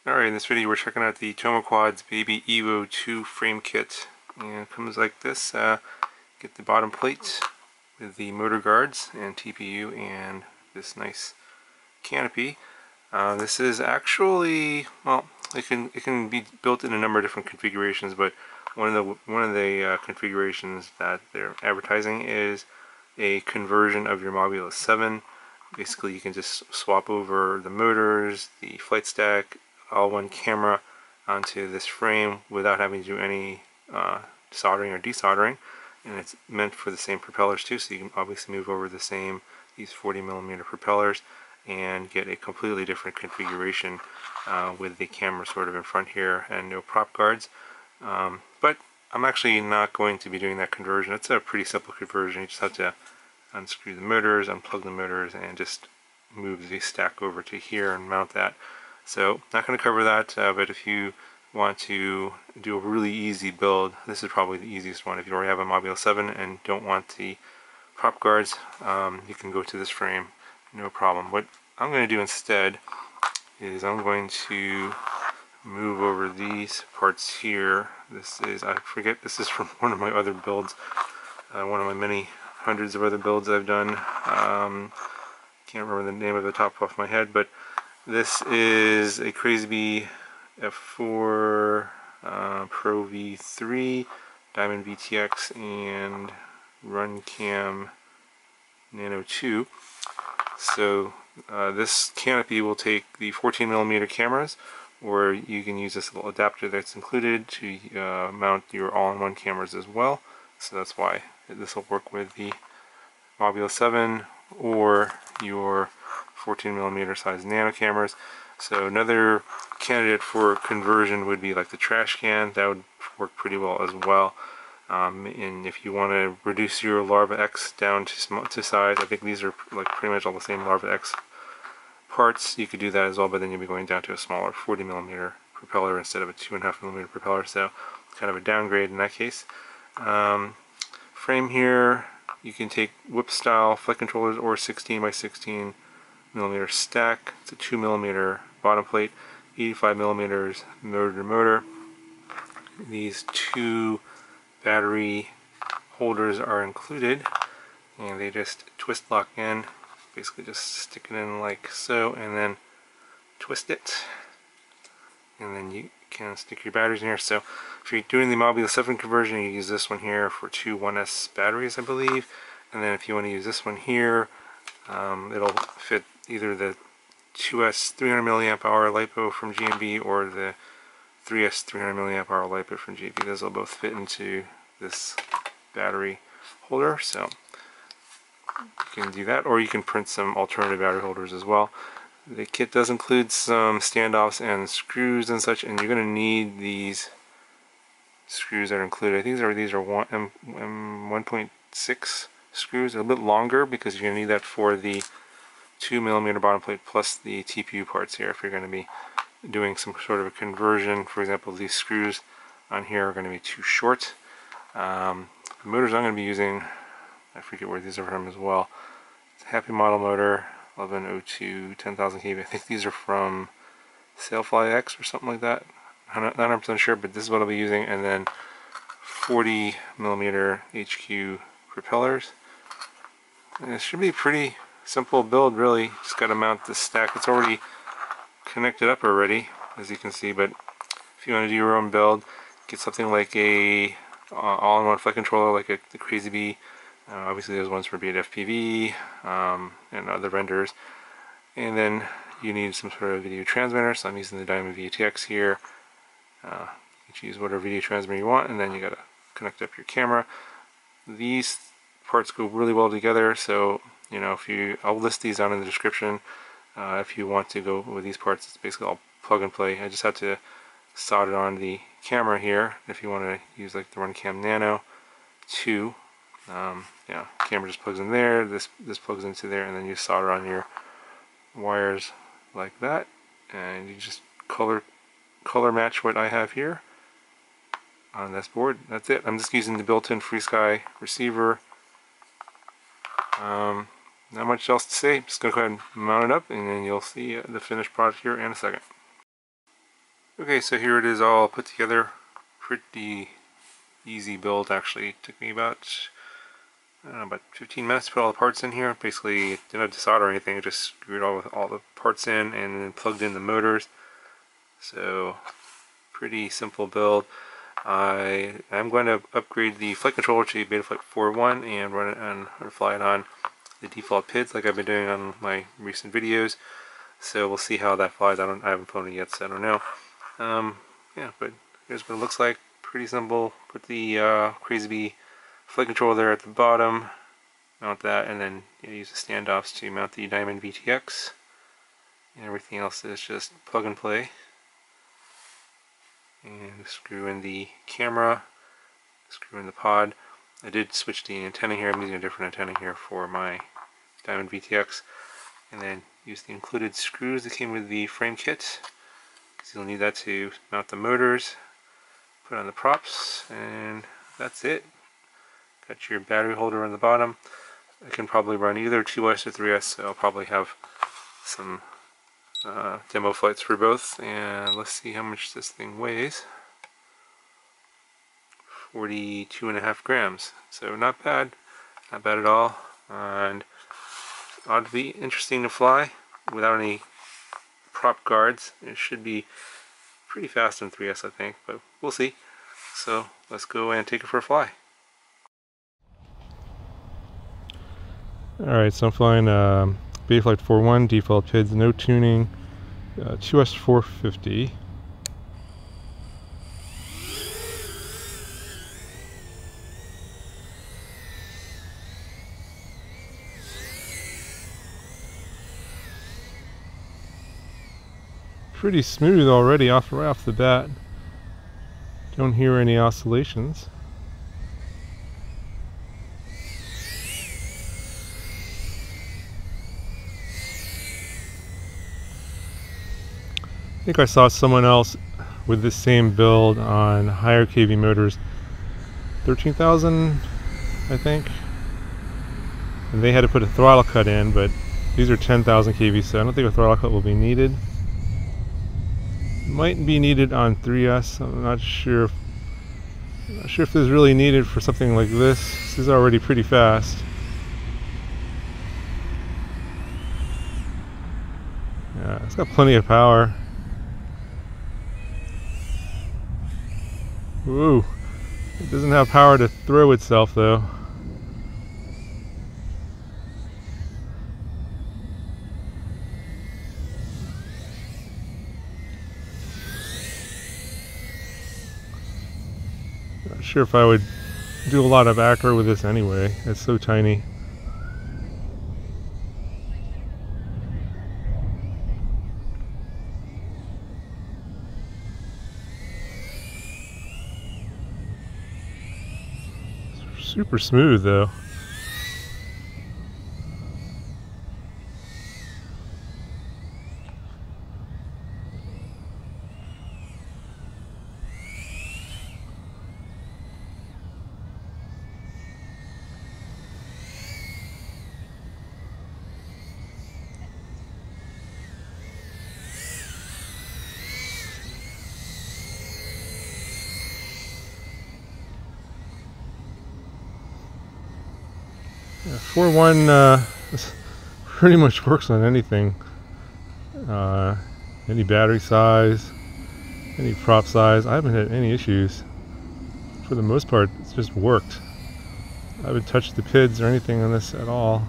Alright, in this video we're checking out the Tomoquads Baby EVO2 frame kit. And it comes like this. Get the bottom plate with the motor guards and TPU and this nice canopy. This is actually, well, it can be built in a number of different configurations, but one of the configurations that they're advertising is a conversion of your Mobula 7. Basically, you can just swap over the motors, the flight stack, all one camera onto this frame without having to do any soldering or desoldering, and it's meant for the same propellers too, so you can obviously move over these 40mm propellers and get a completely different configuration with the camera sort of in front here and no prop guards. But I'm actually not going to be doing that conversion. It's a pretty simple conversion. You just have to unscrew the motors, unplug the motors, and just move the stack over to here and mount that. So not going to cover that, but if you want to do a really easy build, this is probably the easiest one. If you already have a Mobula 7 and don't want the prop guards, you can go to this frame, no problem. What I'm going to do instead is I'm going to move over these parts here. This is, I forget, this is from one of my other builds, one of my many hundreds of other builds I've done. Can't remember the name of the top off my head, but this is a Crazy Bee F4 Pro V3, Diamond VTX, and Runcam Nano 2. So this canopy will take the 14mm cameras, or you can use this little adapter that's included to mount your all-in-one cameras as well. So that's why this will work with the Mobula 7 or your 14mm size nano cameras. So another candidate for conversion would be like the trash can. That would work pretty well as well. And if you want to reduce your Larva X down to size, I think these are like pretty much all the same Larva X parts. You could do that as well, but then you'll be going down to a smaller 40mm propeller instead of a 2.5mm propeller. So kind of a downgrade in that case. Frame here, you can take whip style flight controllers or 16x16mm stack. It's a 2mm bottom plate, 85mm motor to motor. These two battery holders are included, and they just twist lock in. Basically just stick it in like so and then twist it, and then you can stick your batteries in here. So if you're doing the Mobula 7 conversion, you use this one here for two 1S batteries, I believe. And then if you want to use this one here, it'll fit either the 2S 300mAh LiPo from GMB or the 3S 300mAh LiPo from GMB. Those will both fit into this battery holder, so you can do that, or you can print some alternative battery holders as well. The kit does include some standoffs and screws and such, and you're going to need these screws that are included. I think these are 1.6 screws. They're a bit longer because you're going to need that for the 2mm bottom plate plus the TPU parts here if you're going to be doing some sort of a conversion. For example, these screws on here are going to be too short. The motors I'm going to be using, I forget where these are from as well. It's a Happy Model motor, 1102, 10,000 kV. I think these are from Sailfly X or something like that. I'm not 100% sure, but this is what I'll be using. And then 40mm HQ propellers. And it should be a pretty simple build, really. Just got to mount the stack. It's already connected up already, as you can see, but if you want to do your own build, get something like a all-in-one flight controller like the Crazy Bee. Obviously there's ones for be it FPV and other vendors, and then you need some sort of video transmitter. So I'm using the Diamond VTX here. You can choose whatever video transmitter you want, and then you gotta connect up your camera. These parts go really well together, so you know, I'll list these down in the description. If you want to go with these parts, it's basically all plug and play. I just have to solder on the camera here. If you want to use like the Runcam Nano 2, yeah, camera just plugs in there. This plugs into there, and then you solder on your wires like that, and you just color match what I have here on this board. That's it. I'm just using the built-in FreeSky receiver. Not much else to say. Just going to go ahead and mount it up, and then you'll see the finished product here in a second. Okay, so here it is all put together. Pretty easy build actually. It took me about, I don't know, about 15 minutes to put all the parts in here. Basically, didn't have to solder or anything. I just screwed all the parts in and then plugged in the motors. So, pretty simple build. I'm going to upgrade the flight controller to Betaflight 4.1 and run it and fly it on the default PIDs like I've been doing on my recent videos. So we'll see how that flies. I haven't flown it yet, so I don't know. Yeah, but here's what it looks like. Pretty simple. Put the Crazy Bee flight controller there at the bottom. Mount that, and then use the standoffs to mount the Diamond VTX. And everything else is just plug and play. And screw in the camera, screw in the pod. I did switch the antenna here. I'm using a different antenna here for my Diamond VTX. And then use the included screws that came with the frame kit, because you'll need that to mount the motors, put on the props, and that's it. Got your battery holder on the bottom. I can probably run either 2S or 3S, so I'll probably have some demo flights for both. And let's see how much this thing weighs. 42.5 grams, so not bad at all, and ought to be interesting to fly without any prop guards. It should be pretty fast in 3S, I think, but we'll see. So let's go and take it for a fly. Alright, so I'm flying Betaflight 4.1, default PIDs, no tuning, 2S 450. Pretty smooth already right off the bat. Don't hear any oscillations. I think I saw someone else with this same build on higher kV motors, 13,000 I think, and they had to put a throttle cut in, but these are 10,000 kV, so I don't think a throttle cut will be needed. Might be needed on 3S. I'm not sure if this is really needed for something like this. This is already pretty fast. Yeah, it's got plenty of power. Woo! It doesn't have power to throw itself though. Not sure if I would do a lot of acro with this anyway. It's so tiny. Super smooth though. Yeah, 4.1 pretty much works on anything. Any battery size, any prop size. I haven't had any issues. For the most part, it's just worked. I haven't touched the PIDs or anything on this at all.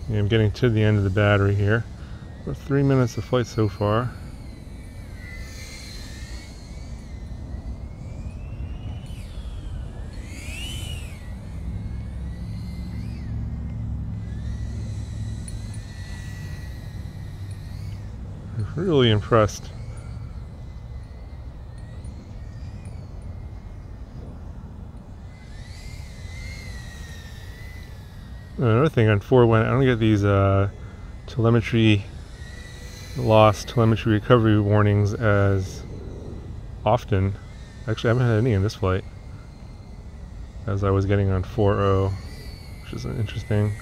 Yeah, I'm getting to the end of the battery here. About 3 minutes of flight so far. I'm really impressed Another thing on 4.1, I don't get these telemetry loss, telemetry recovery warnings as often. Actually, I haven't had any in this flight as I was getting on 4.0, which is interesting.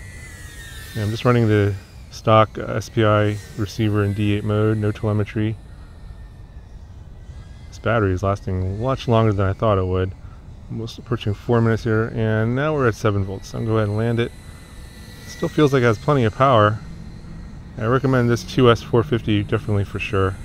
And I'm just running the stock SPI receiver in D8 mode, no telemetry. This battery is lasting much longer than I thought it would. Almost approaching 4 minutes here, and now we're at 7 volts. So I'm going to go ahead and land it. Still feels like it has plenty of power. I recommend this 2S450 definitely for sure.